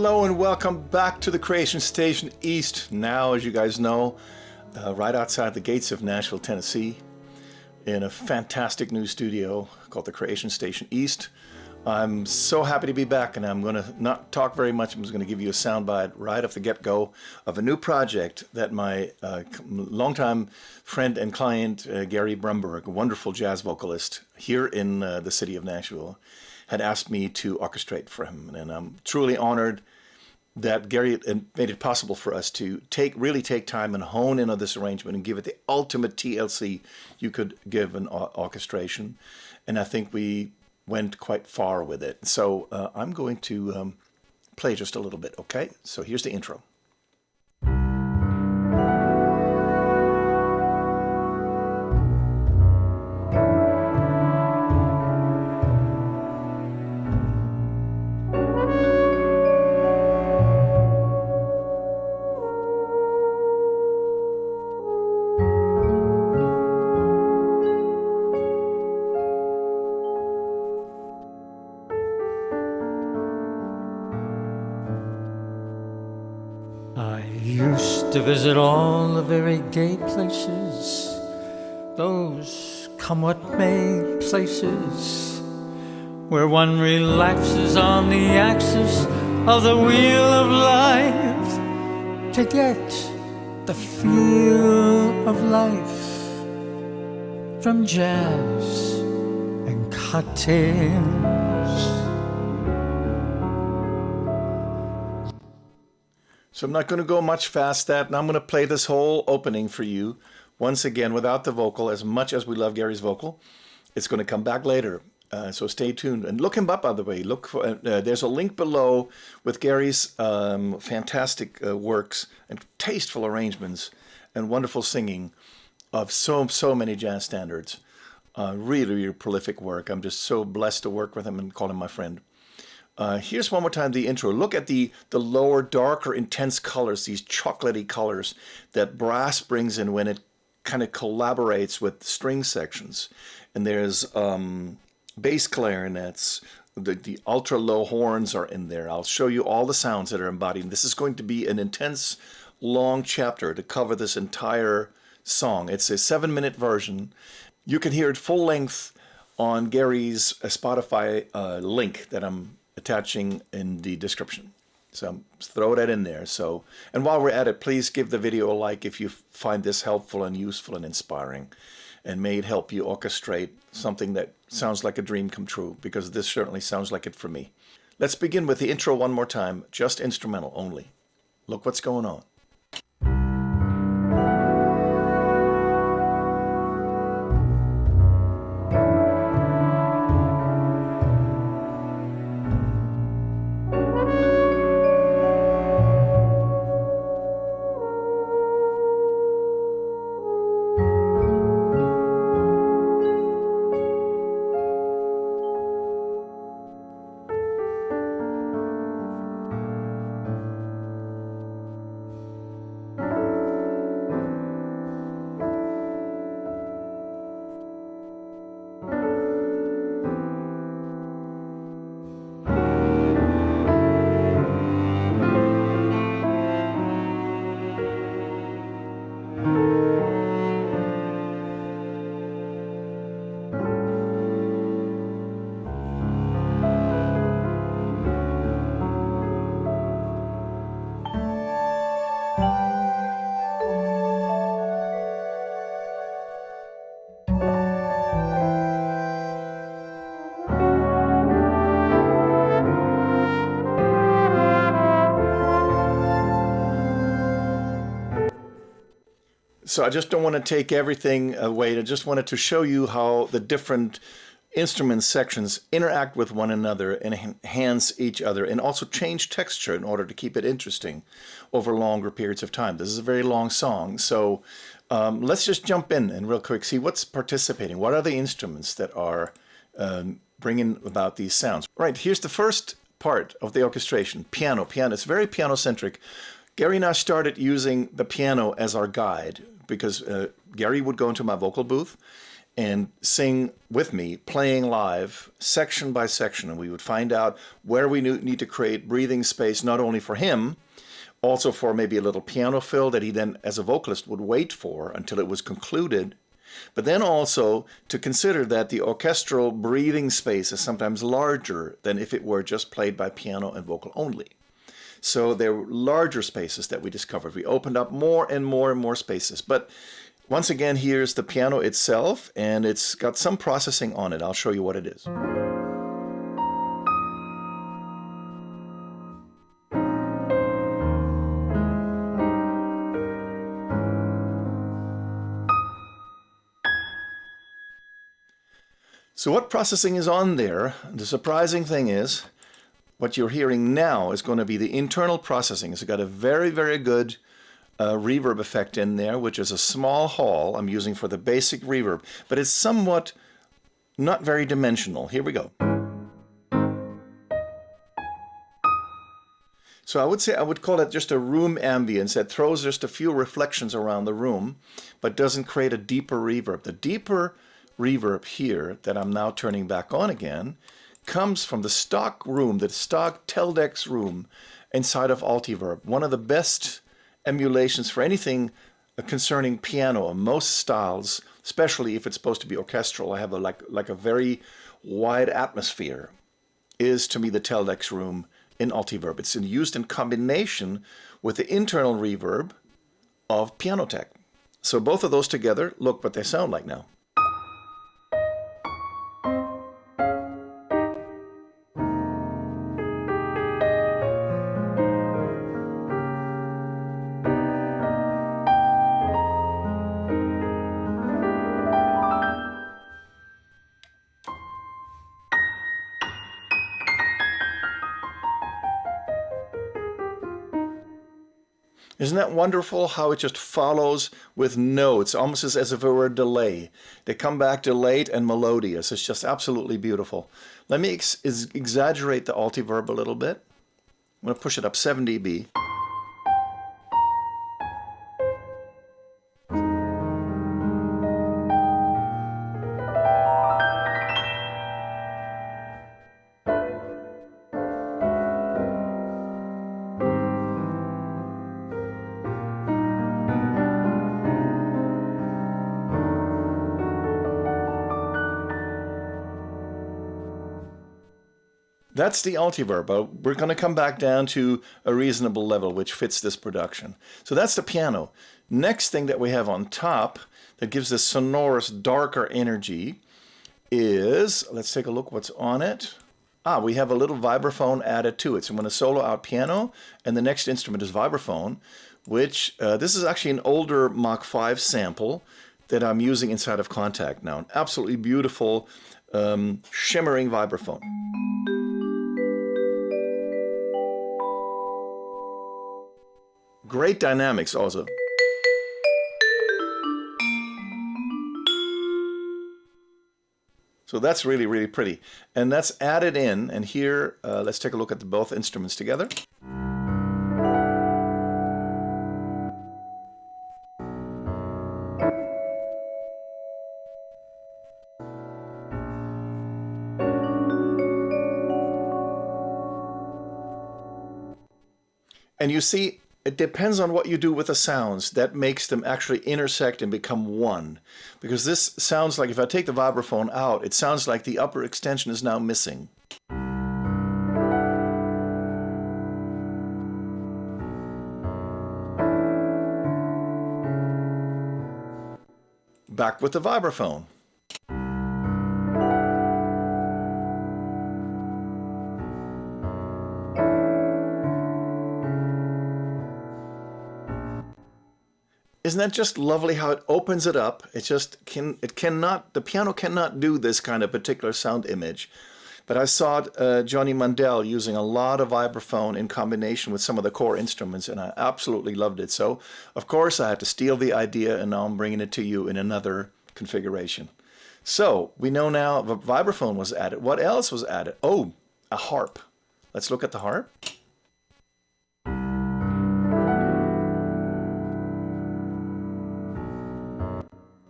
Hello and welcome back to the Creation Station East. Now, as you guys know, right outside the gates of Nashville, Tennessee, in a fantastic new studio called the Creation Station East. I'm so happy to be back, and I'm going to not talk very much. I'm just going to give you a soundbite right off the get-go of a new project that my longtime friend and client, Gary Brumburgh, a wonderful jazz vocalist here in the city of Nashville, had asked me to orchestrate for him. And I'm truly honored that Gary made it possible for us to really take time and hone in on this arrangement and give it the ultimate TLC you could give an orchestration. And I think we went quite far with it. So I'm going to play just a little bit, okay? So here's the intro. To visit all the very gay places, those come what may places, where one relaxes on the axis of the wheel of life to get the feel of life from jazz and cocktails. So I'm not going to go much past that, and I'm going to play this whole opening for you once again without the vocal. As much as we love Gary's vocal, it's going to come back later. So stay tuned and look him up. By the way, look for there's a link below with Gary's fantastic works and tasteful arrangements and wonderful singing of so many jazz standards. Really prolific work. I'm just so blessed to work with him and call him my friend. Here's one more time the intro. Look at the lower, darker, intense colors, these chocolatey colors that brass brings in when it kind of collaborates with string sections. And there's bass clarinets, the ultra-low horns are in there. I'll show you all the sounds that are embodied. This is going to be an intense, long chapter to cover this entire song. It's a 7-minute version. You can hear it full length on Gary's Spotify link that I'm attaching in the description. So throw that in there. So, and while we're at it, please give the video a like if you find this helpful and useful and inspiring, and may it help you orchestrate something that sounds like a dream come true, because this certainly sounds like it for me. Let's begin with the intro one more time, just instrumental only. Look what's going on. So I just don't want to take everything away. I just wanted to show you how the different instrument sections interact with one another and enhance each other, and also change texture in order to keep it interesting over longer periods of time. This is a very long song, so let's just jump in and real quick see what's participating. What are the instruments that are bringing about these sounds? Right, here's the first part of the orchestration, piano. It's very piano-centric. Gary and I started using the piano as our guide because Gary would go into my vocal booth and sing with me, playing live, section by section. And we would find out where we need to create breathing space, not only for him, also for maybe a little piano fill that he then, as a vocalist, would wait for until it was concluded. But then also to consider that the orchestral breathing space is sometimes larger than if it were just played by piano and vocal only. So there were larger spaces that we discovered. We opened up more and more and more spaces. But once again, here's the piano itself, and it's got some processing on it. I'll show you what it is. So what processing is on there? The surprising thing is, what you're hearing now is going to be the internal processing. It's got a very, very good reverb effect in there, which is a small hall I'm using for the basic reverb, but it's somewhat not very dimensional. Here we go. So I would say I would call it just a room ambience that throws just a few reflections around the room, but doesn't create a deeper reverb. The deeper reverb here that I'm now turning back on again comes from the stock room, the stock Teldex room inside of Altiverb. One of the best emulations for anything concerning piano in most styles, especially if it's supposed to be orchestral. I have like a very wide atmosphere, is to me the Teldex room in Altiverb. It's used in combination with the internal reverb of Pianotech. So both of those together, look what they sound like now. Isn't that wonderful how it just follows with notes, almost as if it were a delay? They come back delayed and melodious. It's just absolutely beautiful. Let me exaggerate the Altiverb a little bit. I'm going to push it up 7 dB. That's the Altiverb, but we're going to come back down to a reasonable level which fits this production. So that's the piano. Next thing that we have on top that gives this sonorous, darker energy is, let's take a look what's on it. We have a little vibraphone added to it. So I'm going to solo out piano, and the next instrument is vibraphone, which this is actually an older Mach 5 sample that I'm using inside of Contact now. An absolutely beautiful, shimmering vibraphone. Great dynamics also. So that's really, really pretty. And that's added in, and here, let's take a look at both instruments together. And you see, it depends on what you do with the sounds that makes them actually intersect and become one. Because this sounds like, if I take the vibraphone out, it sounds like the upper extension is now missing. Back with the vibraphone. Isn't that just lovely how it opens it up? The piano cannot do this kind of particular sound image. But I saw Johnny Mandel using a lot of vibraphone in combination with some of the core instruments, and I absolutely loved it. So, of course, I had to steal the idea, and now I'm bringing it to you in another configuration. So, we know now the vibraphone was added. What else was added? Oh, a harp. Let's look at the harp.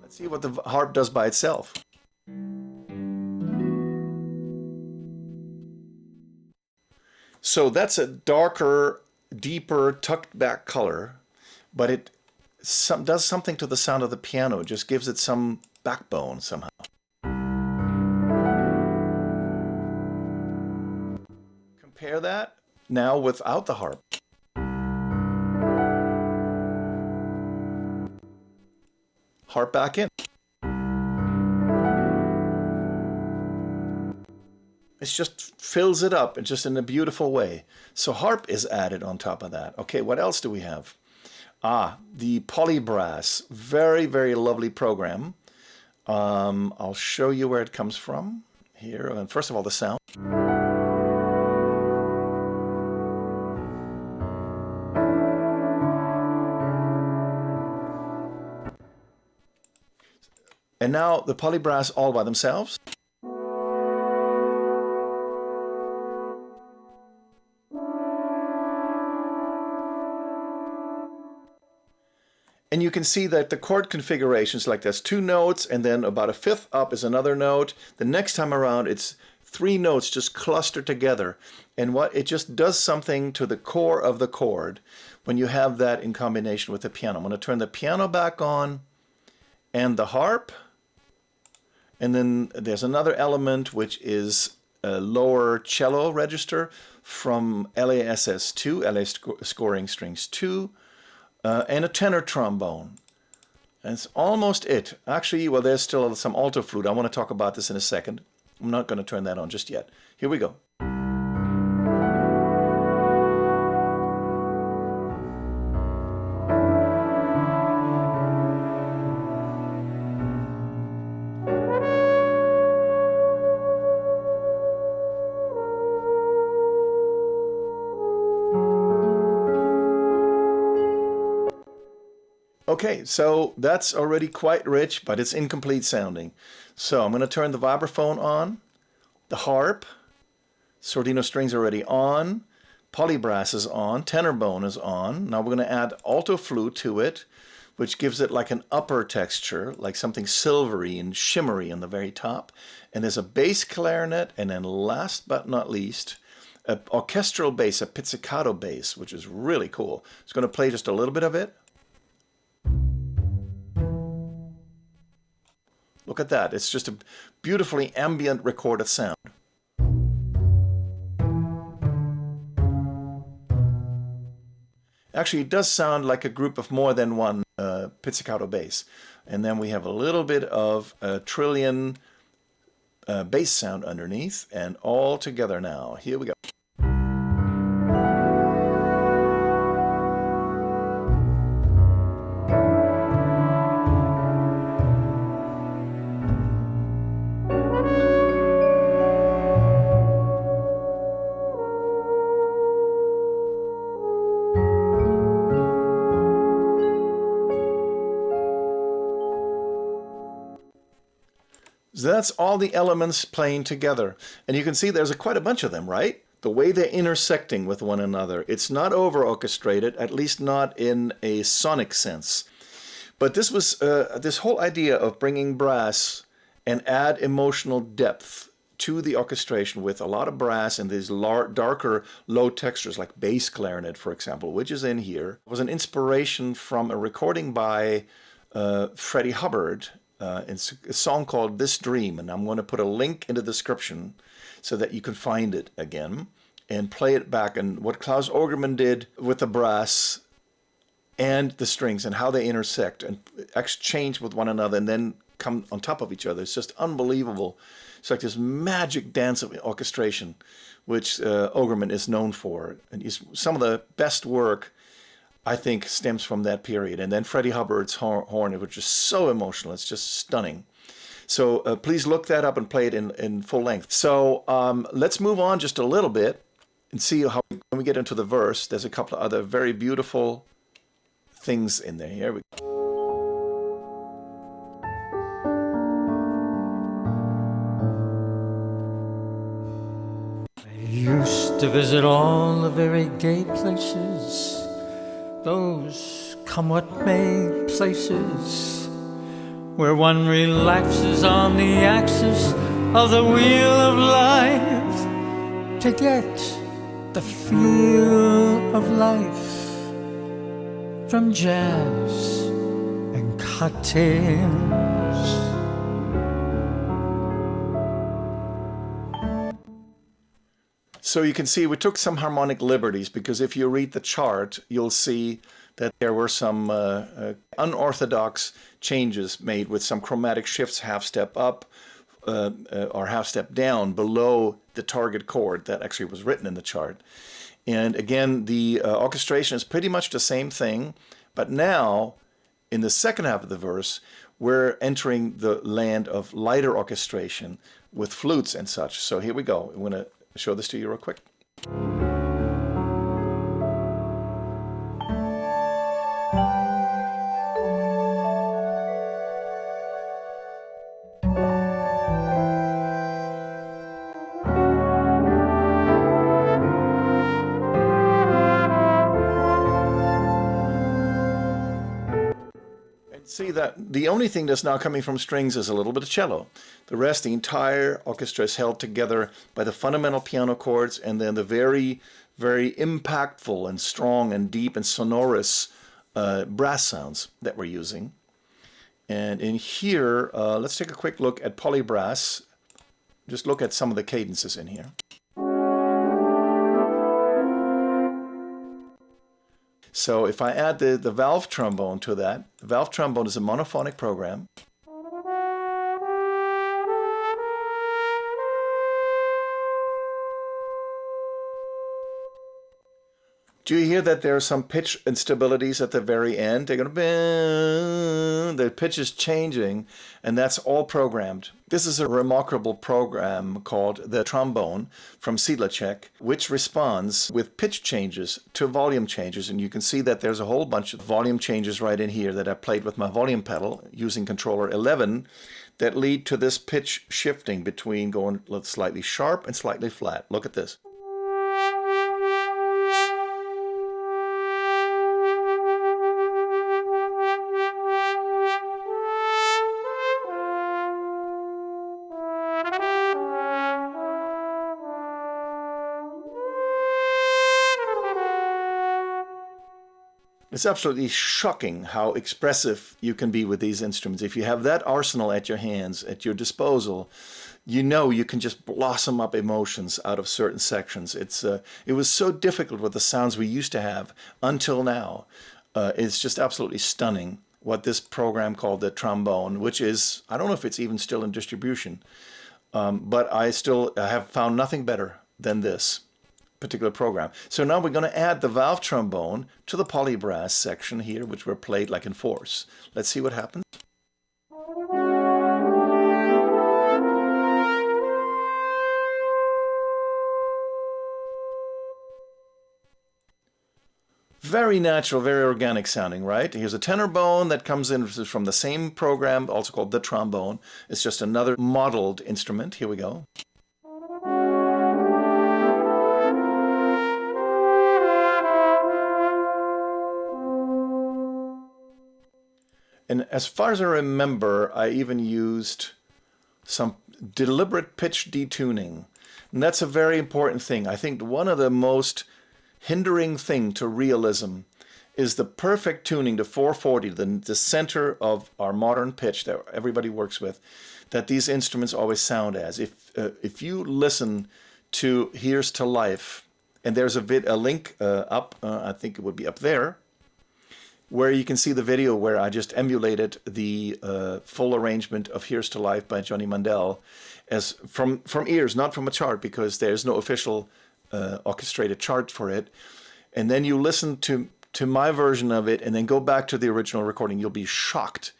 Let's see what the harp does by itself. So that's a darker, deeper, tucked back color, but it does something to the sound of the piano. It just gives it some backbone somehow. Compare that now without the harp. Harp back in. It just fills it up, and just in a beautiful way. So harp is added on top of that. Okay, what else do we have? The polybrass. Very, very lovely program. I'll show you where it comes from here. And first of all, the sound. And now the polybrass all by themselves. And you can see that the chord configurations, like there's 2 notes, and then about a 5th up is another note. The next time around, it's 3 notes just clustered together. And what it just does something to the core of the chord when you have that in combination with the piano. I'm going to turn the piano back on and the harp. And then there's another element, which is a lower cello register from LASS 2, LA scoring strings 2. And a tenor trombone. And it's almost it. Actually, well, there's still some alto flute. I want to talk about this in a second. I'm not going to turn that on just yet. Here we go. Okay, so that's already quite rich, but it's incomplete sounding. So I'm going to turn the vibraphone on, the harp, sordino strings are already on, polybrass is on, tenor bone is on. Now we're going to add alto flute to it, which gives it like an upper texture, like something silvery and shimmery on the very top. And there's a bass clarinet, and then last but not least, an orchestral bass, a pizzicato bass, which is really cool. It's going to play just a little bit of it. Look at that. It's just a beautifully ambient recorded sound. Actually, it does sound like a group of more than one pizzicato bass. And then we have a little bit of a trillion bass sound underneath, and all together now. Here we go. So that's all the elements playing together. And you can see there's quite a bunch of them, right? The way they're intersecting with one another. It's not over-orchestrated, at least not in a sonic sense. But this was this whole idea of bringing brass and add emotional depth to the orchestration with a lot of brass and these darker low textures like bass clarinet, for example, which is in here, was an inspiration from a recording by Freddie Hubbard. It's a song called This Dream, and I'm going to put a link in the description so that you can find it again and play it back, and what Klaus Ogerman did with the brass and the strings and how they intersect and exchange with one another and then come on top of each other. It's just unbelievable. It's like this magic dance of orchestration, which Ogerman is known for. And some of the best work, I think, stems from that period. And then Freddie Hubbard's horn, which is so emotional. It's just stunning. So please look that up and play it in full length. So let's move on just a little bit and see how, when we get into the verse, there's a couple of other very beautiful things in there. Here we go. I used to visit all the very gay places, those come what may places, where one relaxes on the axis of the wheel of life to get the feel of life from jazz and cocktails. So you can see we took some harmonic liberties, because if you read the chart, you'll see that there were some unorthodox changes made with some chromatic shifts, half step up or half step down below the target chord that actually was written in the chart. And again, the orchestration is pretty much the same thing, but now in the second half of the verse, we're entering the land of lighter orchestration with flutes and such. So here we go. I'm going to show this to you real quick. See that the only thing that's now coming from strings is a little bit of cello. The rest, the entire orchestra is held together by the fundamental piano chords and then the very, very impactful and strong and deep and sonorous brass sounds that we're using. And in here, let's take a quick look at polybrass. Just look at some of the cadences in here. So if I add the valve trombone to that, the valve trombone is a monophonic program. Do you hear that there are some pitch instabilities at the very end? They're going to, the pitch is changing, and that's all programmed. This is a remarkable program called the trombone from Sedlacek, which responds with pitch changes to volume changes. And you can see that there's a whole bunch of volume changes right in here that I played with my volume pedal using controller 11 that lead to this pitch shifting between going slightly sharp and slightly flat. Look at this. It's absolutely shocking how expressive you can be with these instruments. If you have that arsenal at your hands, at your disposal, you know you can just blossom up emotions out of certain sections. It was so difficult with the sounds we used to have until now. It's just absolutely stunning what this program called the trombone, which is, I don't know if it's even still in distribution, but I have found nothing better than this particular program. So now we're going to add the valve trombone to the polybrass section here, which were played like in fours. Let's see what happens. Very natural, very organic sounding, right? Here's a tenor bone that comes in from the same program, also called the trombone. It's just another modeled instrument. Here we go. And as far as I remember, I even used some deliberate pitch detuning. And that's a very important thing. I think one of the most hindering thing to realism is the perfect tuning to 440, the center of our modern pitch that everybody works with, that these instruments always sound as. If you listen to Here's to Life, and there's a link up, I think it would be up there, where you can see the video where I just emulated the full arrangement of Here's to Life by Johnny Mandel as from ears, not from a chart, because there's no official orchestrated chart for it. And then you listen to my version of it and then go back to the original recording. You'll be shocked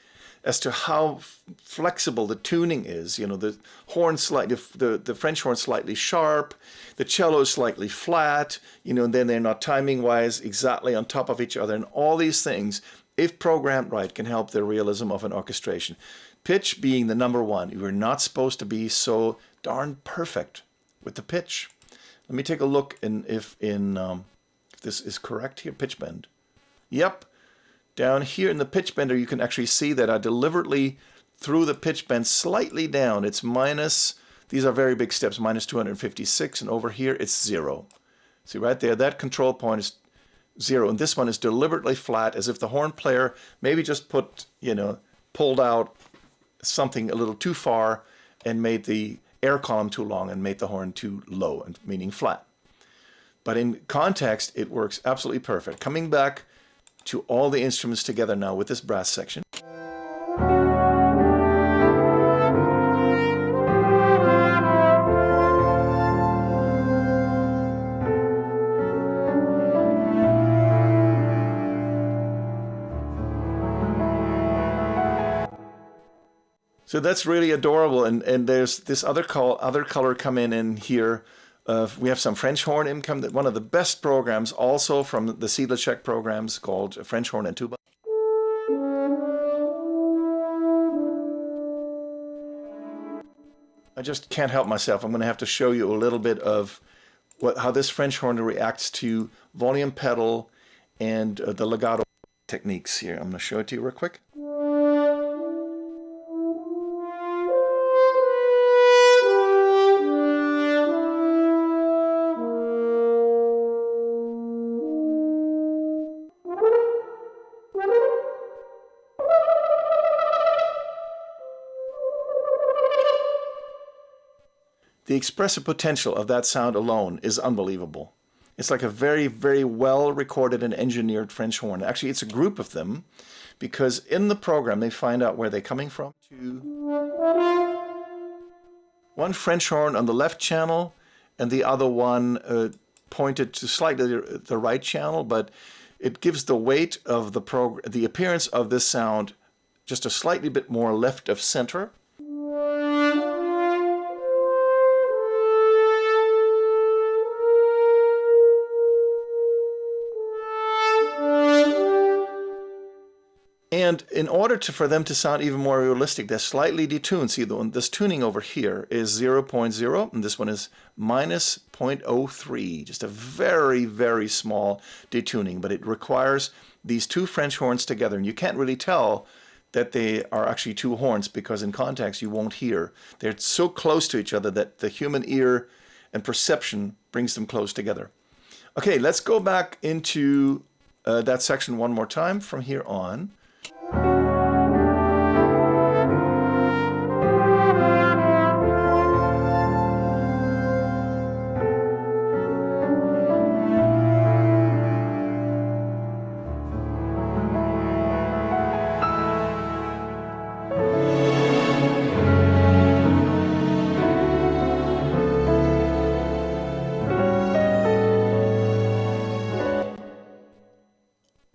as to how flexible the tuning is. You know, the horn slightly, the French horn slightly sharp, the cello is slightly flat, you know, and then they're not timing-wise exactly on top of each other. And all these things, if programmed right, can help the realism of an orchestration. Pitch being the number one. You are not supposed to be so darn perfect with the pitch. Let me take a look if this is correct here, pitch bend. Yep. Down here in the pitch bender, you can actually see that I deliberately threw the pitch bend slightly down. It's minus, these are very big steps, minus 256, and over here it's 0. See right there, that control point is 0, and this one is deliberately flat, as if the horn player maybe just put, pulled out something a little too far and made the air column too long and made the horn too low, and meaning flat. But in context, it works absolutely perfect. Coming back to all the instruments together now with this brass section. So that's really adorable, and there's this other color come in here. We have some French horn income, one of the best programs also from the Siedlczek programs called French Horn and Tuba. I just can't help myself. I'm going to have to show you a little bit of how this French horn reacts to volume pedal and the legato techniques here. I'm going to show it to you real quick. The expressive potential of that sound alone is unbelievable. It's like a very, very well recorded and engineered French horn. Actually, it's a group of them, because in the program they find out where they're coming from. One French horn on the left channel and the other one pointed to slightly the right channel, but it gives the weight of the appearance of this sound just a slightly bit more left of center. And in order for them to sound even more realistic, they're slightly detuned. See, this tuning over here is 0.0, and this one is minus 0.03. Just a very, very small detuning, but it requires these two French horns together. And you can't really tell that they are actually two horns, because in context you won't hear. They're so close to each other that the human ear and perception brings them close together. Okay, let's go back into that section one more time from here on.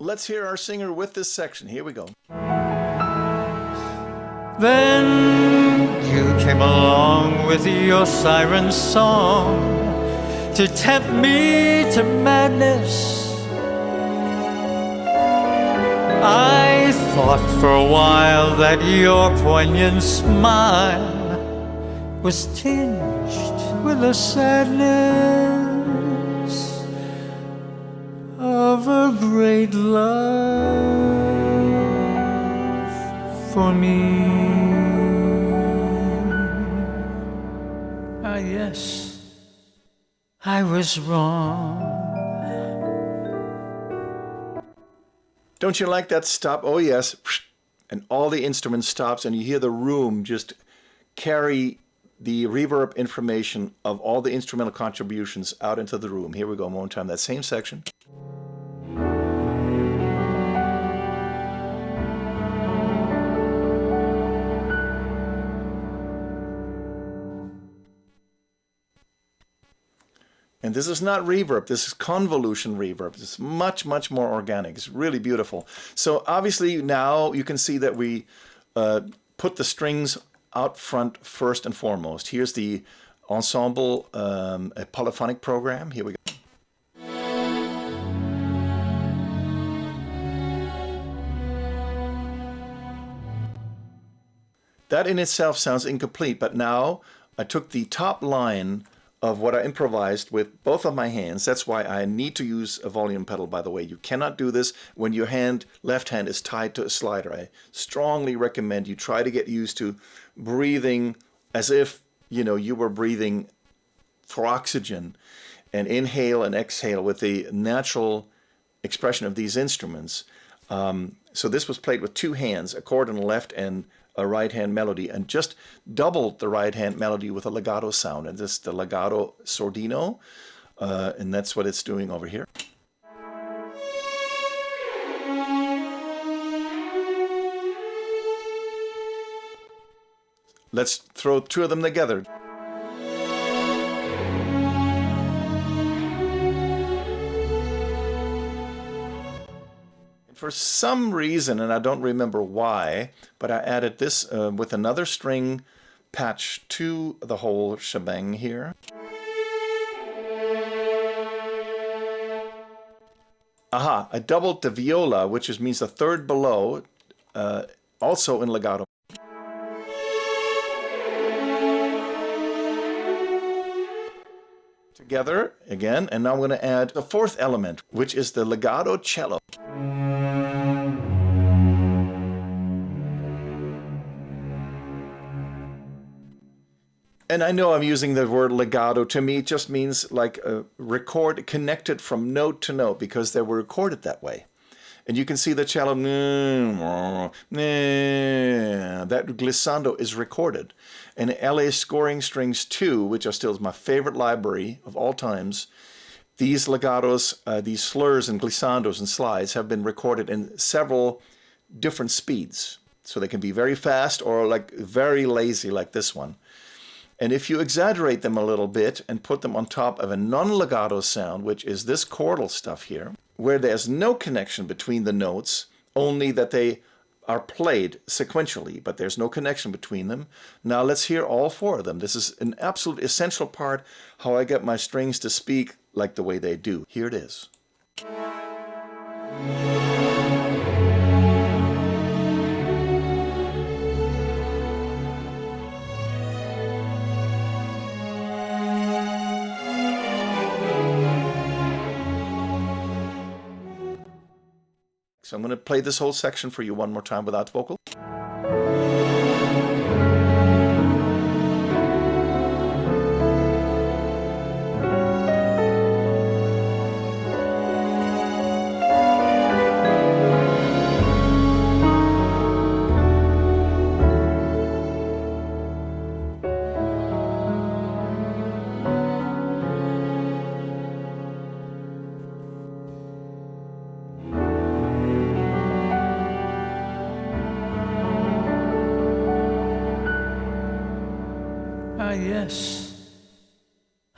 Let's hear our singer with this section. Here we go. Then you came along with your siren song to tempt me to madness. I thought for a while that your poignant smile was tinged with a sadness of a great love for me. Ah, yes, I was wrong. Don't you like that stop? Oh yes, and all the instrument stops, and you hear the room just carry the reverb information of all the instrumental contributions out into the room. Here we go, one more time, that same section. And this is not reverb, this is convolution reverb. It's much, much more organic. It's really beautiful. So obviously now you can see that we put the strings out front first and foremost. Here's the ensemble, a polyphonic program. Here we go. That in itself sounds incomplete, but now I took the top line of what I improvised with both of my hands. That's why I need to use a volume pedal, by the way. You cannot do this when your left hand is tied to a slider. I strongly recommend you try to get used to breathing as if, you were breathing for oxygen. and inhale and exhale with the natural expression of these instruments. So this was played with two hands, a chord on the left and a right hand melody, and just doubled the right hand melody with a legato sound, and this is the legato sordino, and that's what it's doing over here. Let's throw two of them together. For some reason, and I don't remember why, but I added this with another string patch to the whole shebang here. Aha, I doubled the viola, which means the third below, also in legato. Together again, and now I'm going to add the fourth element, which is the legato cello. And I know I'm using the word legato. To me, it just means like a record connected from note to note, because they were recorded that way. And you can see the cello, that glissando is recorded. And LA Scoring Strings 2, which are still my favorite library of all times, these legatos, these slurs and glissandos and slides have been recorded in several different speeds. So they can be very fast or like very lazy like this one. And if you exaggerate them a little bit and put them on top of a non-legato sound, which is this chordal stuff here, where there's no connection between the notes, only that they are played sequentially, but there's no connection between them. Now let's hear all four of them. This is an absolute essential part how I get my strings to speak like the way they do. Here it is. So I'm going to play this whole section for you one more time without vocal. Yes,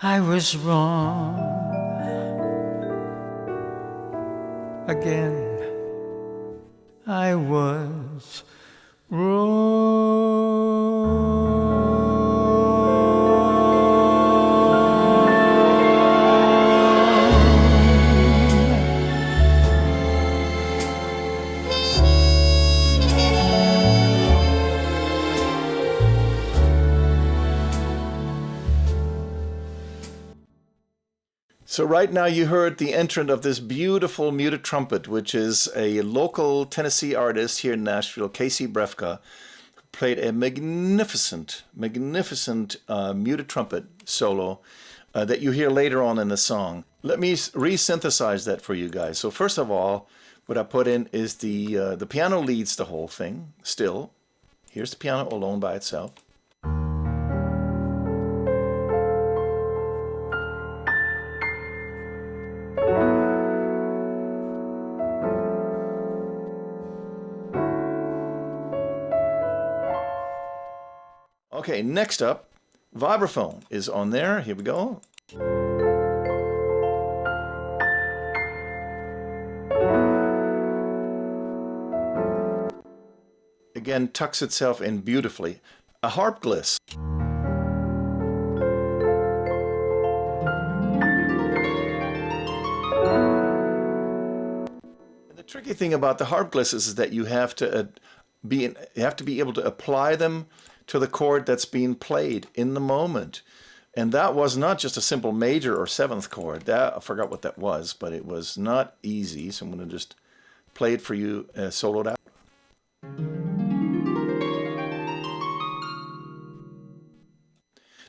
I was wrong again. I was So right now you heard the entrant of this beautiful muted trumpet, which is a local Tennessee artist here in Nashville, Casey Brefka, who played a magnificent muted trumpet solo that you hear later on in the song. Let me re-synthesize that for you guys. So first of all, what I put in is the piano leads the whole thing still. Here's the piano alone by itself. Okay, next up, vibraphone is on there. Here we go. Again, tucks itself in beautifully. A harp gliss. And the tricky thing about the harp glisses is that you have to be able to apply them to the chord that's being played in the moment. And that was not just a simple major or seventh chord. That I forgot what that was, but it was not easy. So I'm going to just play it for you soloed out.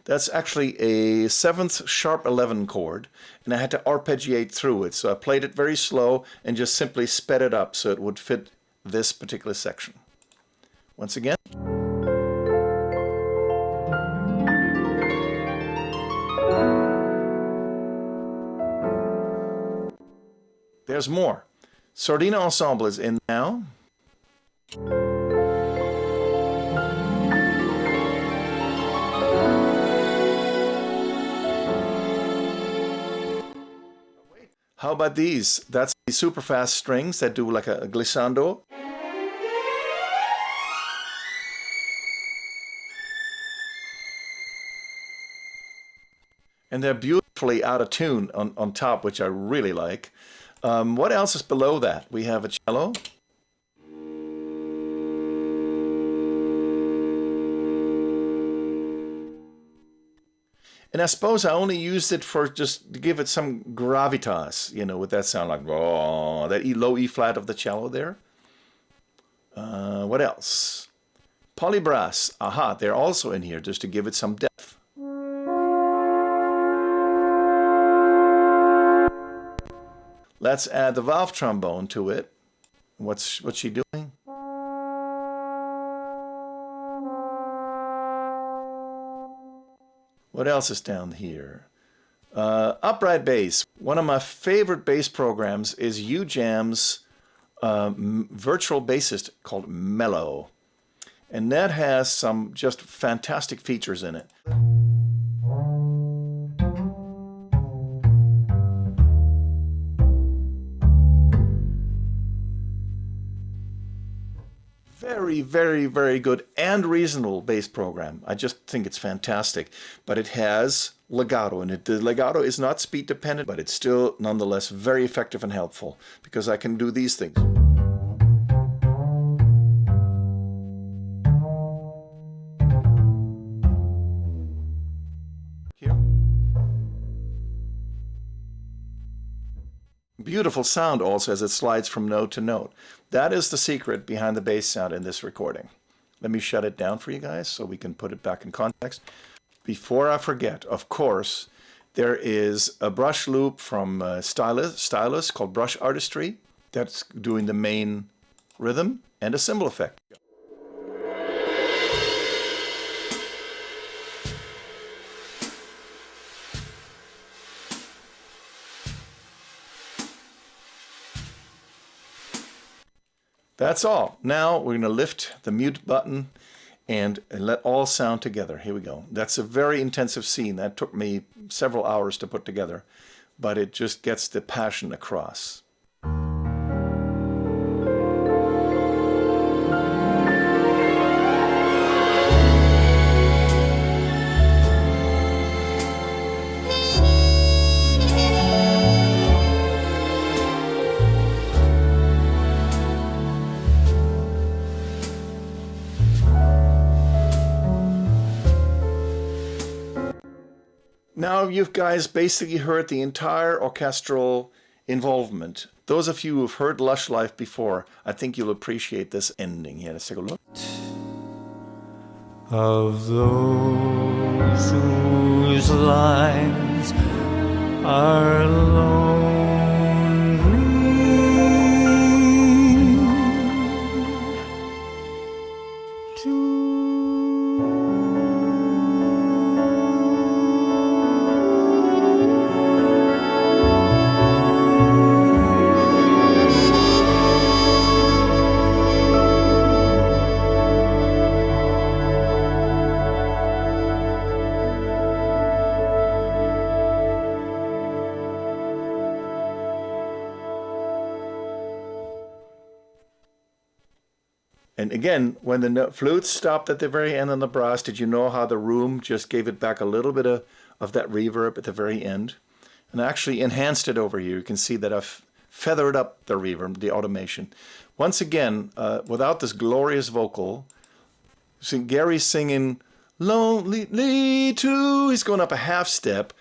That's actually a 7th sharp 11 chord, and I had to arpeggiate through it. So I played it very slow and just simply sped it up so it would fit this particular section. Once again. There's more. Sordina Ensemble is in now. How about these? That's the super fast strings that do like a glissando. And they're beautifully out of tune on top, which I really like. What else is below that? We have a cello. And I suppose I only used it for just to give it some gravitas, you know, with that sound like, oh, that low E flat of the cello there. What else? Polybrass, aha, they're also in here just to give it some depth. Let's add the valve trombone to it. What's she doing? What else is down here? Upright bass. One of my favorite bass programs is UJam's virtual bassist called Mellow. And that has some just fantastic features in it. Very, very, very good and reasonable bass program. I just think it's fantastic. But it has legato in it. The legato is not speed dependent, but it's still nonetheless very effective and helpful because I can do these things. Here. Beautiful sound also as it slides from note to note. That is the secret behind the bass sound in this recording. Let me shut it down for you guys so we can put it back in context. Before I forget, of course, there is a brush loop from Stylus called Brush Artistry that's doing the main rhythm and a cymbal effect. That's all. Now we're going to lift the mute button and let all sound together. Here we go. That's a very intensive scene. That took me several hours to put together, but it just gets the passion across. Now you guys basically heard the entire orchestral involvement. Those of you who've heard Lush live before, I think you'll appreciate this ending here. Let's take a look. Of those whose lives are lonely, And again, when the flute stopped at the very end on the brass, did you know how the room just gave it back a little bit of that reverb at the very end? And I actually enhanced it over here. You can see that I've feathered up the reverb, the automation. Once again, without this glorious vocal, see Gary's singing lonely too. He's going up a half step,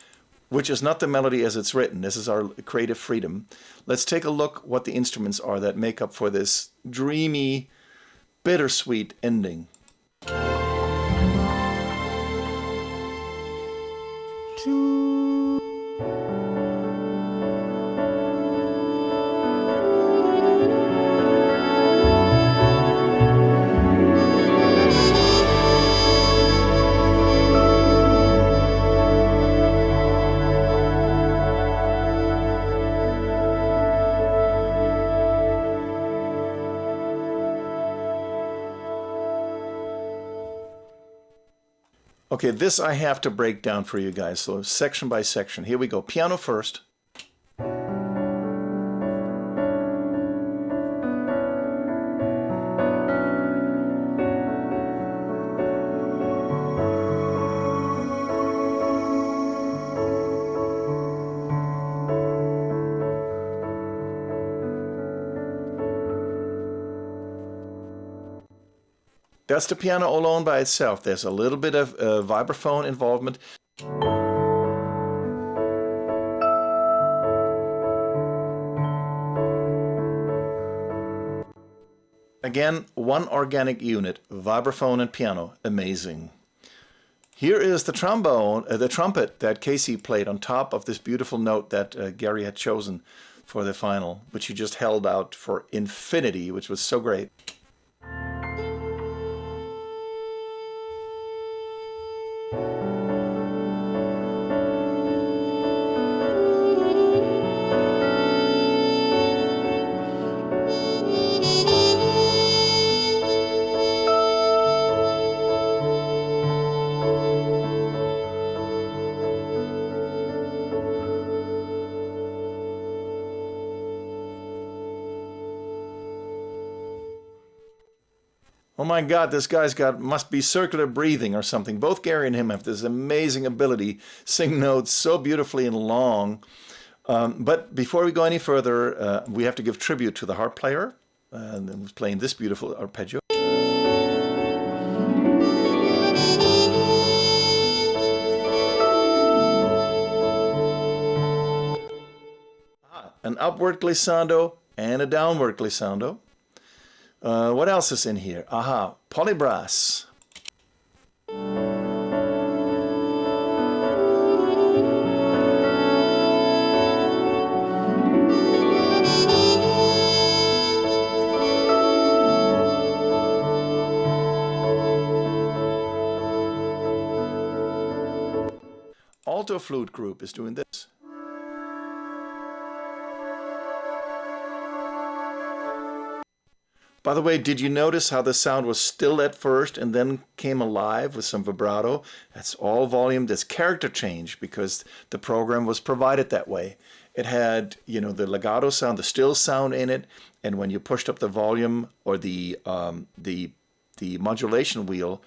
which is not the melody as it's written. This is our creative freedom. Let's take a look what the instruments are that make up for this dreamy, bittersweet ending. Okay, this I have to break down for you guys, so section by section. Here we go. Piano first. That's the piano alone by itself. There's a little bit of vibraphone involvement. Again, one organic unit, vibraphone and piano, amazing. Here is the trombone, the trumpet that Casey played on top of this beautiful note that Gary had chosen for the final, which he just held out for infinity, which was so great. Oh my God, this guy's must be circular breathing or something. Both Gary and him have this amazing ability, sing notes so beautifully and long. But before we go any further, we have to give tribute to the harp player, who's playing this beautiful arpeggio. An upward glissando and a downward glissando. What else is in here? Aha, polybrass. Alto flute group is doing this. By the way, did you notice how the sound was still at first and then came alive with some vibrato? That's all volume. That's character change because the program was provided that way. It had, you know, the legato sound, the still sound in it, and when you pushed up the volume or the modulation wheel,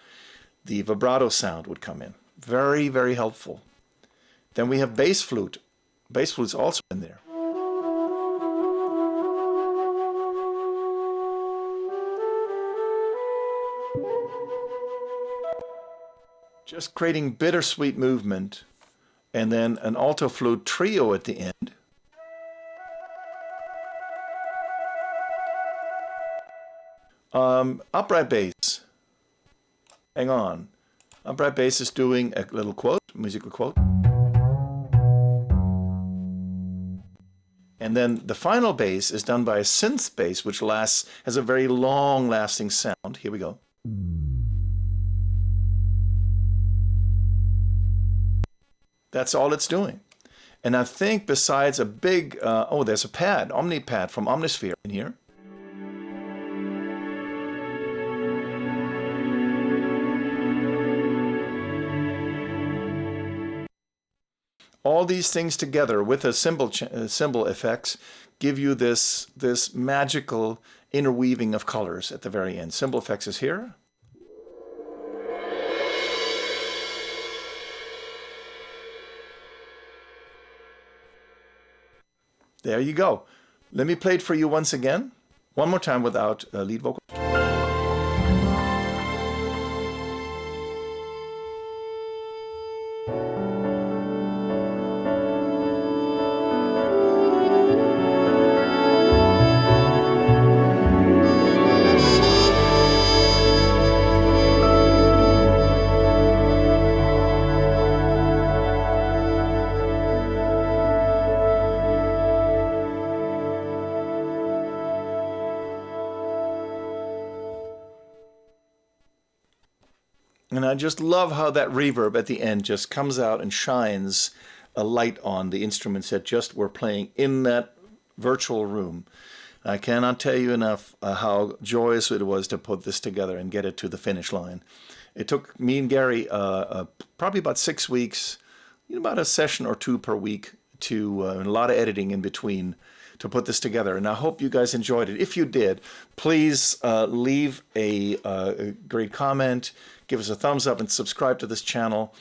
the vibrato sound would come in. Very, very helpful. Then we have bass flute. Bass flute's also in there. Just creating bittersweet movement, and then an alto flute trio at the end. Upright bass. Hang on. Upright bass is doing a little quote, musical quote. And then the final bass is done by a synth bass, which has a very long-lasting sound. Here we go. That's all it's doing. And I think besides a big, there's a pad, Omni pad from Omnisphere in here. All these things together with a cymbal effects give you this magical interweaving of colors at the very end. Cymbal effects is here. There you go. Let me play it for you once again. One more time without lead vocal. And I just love how that reverb at the end just comes out and shines a light on the instruments that just were playing in that virtual room. I cannot tell you enough how joyous it was to put this together and get it to the finish line. It took me and Gary probably about 6 weeks, about a session or two per week, and a lot of editing in between to put this together. And I hope you guys enjoyed it. If you did, please leave a great comment, give us a thumbs up, and subscribe to this channel.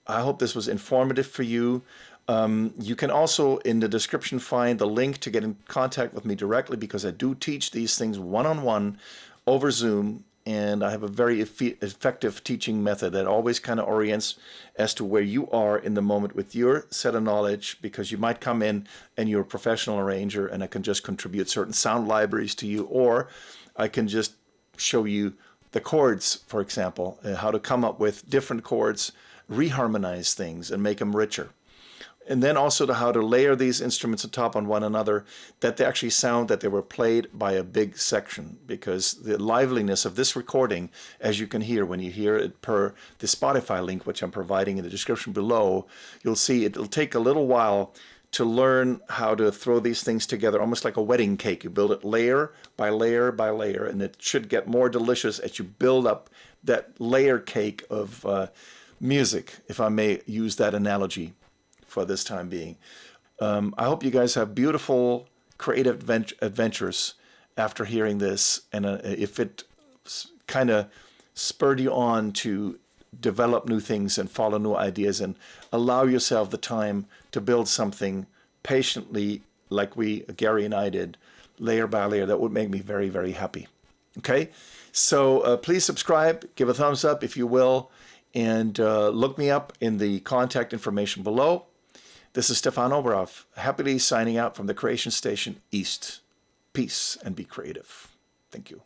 I hope this was informative for you. You can also, in the description, find the link to get in contact with me directly, because I do teach these things one-on-one over Zoom, and I have a very effective teaching method that always kind of orients as to where you are in the moment with your set of knowledge, because you might come in and you're a professional arranger, and I can just contribute certain sound libraries to you, or I can just show you the chords, for example, how to come up with different chords, reharmonize things, and make them richer. And then also to how to layer these instruments atop on one another, that they actually sound that they were played by a big section, because the liveliness of this recording, as you can hear when you hear it per the Spotify link, which I'm providing in the description below, you'll see it'll take a little while to learn how to throw these things together, almost like a wedding cake. You build it layer by layer by layer, and it should get more delicious as you build up that layer cake of music, if I may use that analogy for this time being. I hope you guys have beautiful, creative adventures after hearing this, and if it kind of spurred you on to develop new things and follow new ideas and allow yourself the time to build something patiently, like Gary and I did, layer by layer, that would make me very, very happy. Okay, so please subscribe, give a thumbs up if you will, and look me up in the contact information below. This is Stephan Oberhoff, happily signing out from the Creation Station East. Peace and be creative. Thank you.